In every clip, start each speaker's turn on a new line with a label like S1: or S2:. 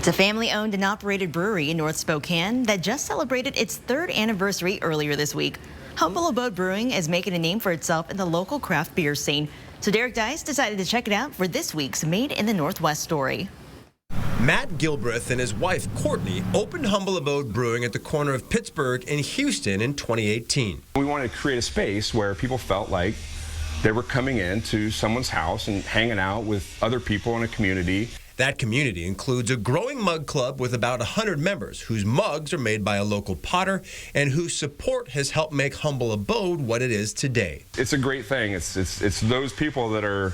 S1: It's a family-owned and operated brewery in North Spokane that just celebrated its third anniversary earlier this week. Humble-Abode-Brewing is making a name for itself in the local craft beer scene. So Deis decided to check it out for this week's Made in the Northwest story.
S2: Matt Gilbreth and his wife, Courtney, opened Humble Abode Brewing at the corner of Pittsburgh and Houston in 2018.
S3: We wanted to create a space where people felt like they were coming into someone's house and hanging out with other people in a community.
S2: That community includes a growing mug club with about 100 members whose mugs are made by a local potter and whose support has helped make Humble Abode what it is today.
S3: It's a great thing. It's those people that are,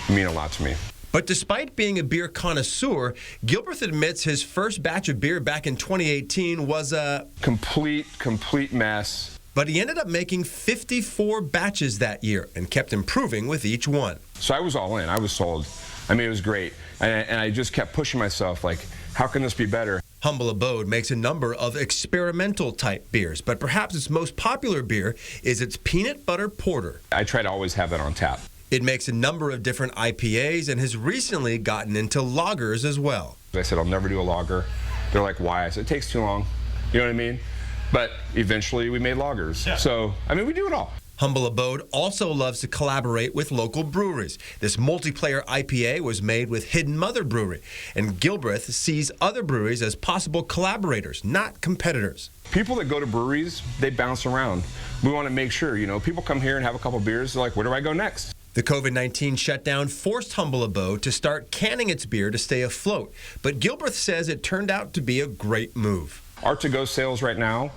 S3: mean a lot to me.
S2: But despite being a beer connoisseur, Gilbreth admits his first batch of beer back in 2018 was a complete mess. But he ended up making 54 batches that year and kept improving with each one.
S3: So I was all in. I was sold. I mean, it was great. And I just kept pushing myself, like, how can this be better?
S2: Humble Abode makes a number of experimental type beers, but perhaps its most popular beer is its peanut butter porter.
S3: I try to always have that on tap.
S2: It makes a number of different IPAs and has recently gotten into lagers as well.
S3: I said, I'll never do a lager. They're like, why? I said, it takes too long. You know what I mean? But eventually we made lagers. Yeah. So, I mean, we do it all.
S2: Humble Abode also loves to collaborate with local breweries. This multiplayer IPA was made with Hidden Mother Brewery, and Gilbreth sees other breweries as possible collaborators, not competitors.
S3: People that go to breweries, they bounce around. We want to make sure, people come here and have a couple beers, they're like, where do I go next?
S2: The COVID-19 shutdown forced Humble Abode to start canning its beer to stay afloat, but Gilbreth says it turned out to be a great move.
S3: Our to-go sales right now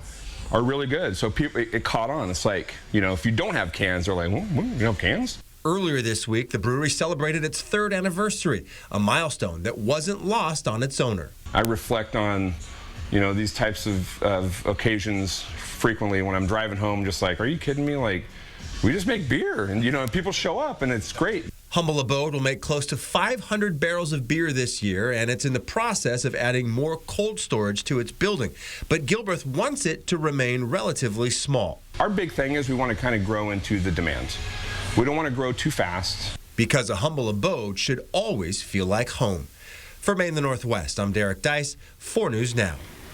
S3: are really good, so people, it caught on. It's like, if you don't have cans, they're like, well, you don't have cans?
S2: Earlier this week, the brewery celebrated its third anniversary, a milestone that wasn't lost on its owner.
S3: I reflect on, these types of occasions frequently when I'm driving home, just like, are you kidding me? Like, we just make beer, and people show up, and it's great.
S2: Humble Abode will make close to 500 barrels of beer this year, and it's in the process of adding more cold storage to its building. But Gilbreth wants it to remain relatively small.
S3: Our big thing is we want to kind of grow into the demand. We don't want to grow too fast.
S2: Because a Humble Abode should always feel like home. For Maine in the Northwest, I'm Deis, 4 News Now.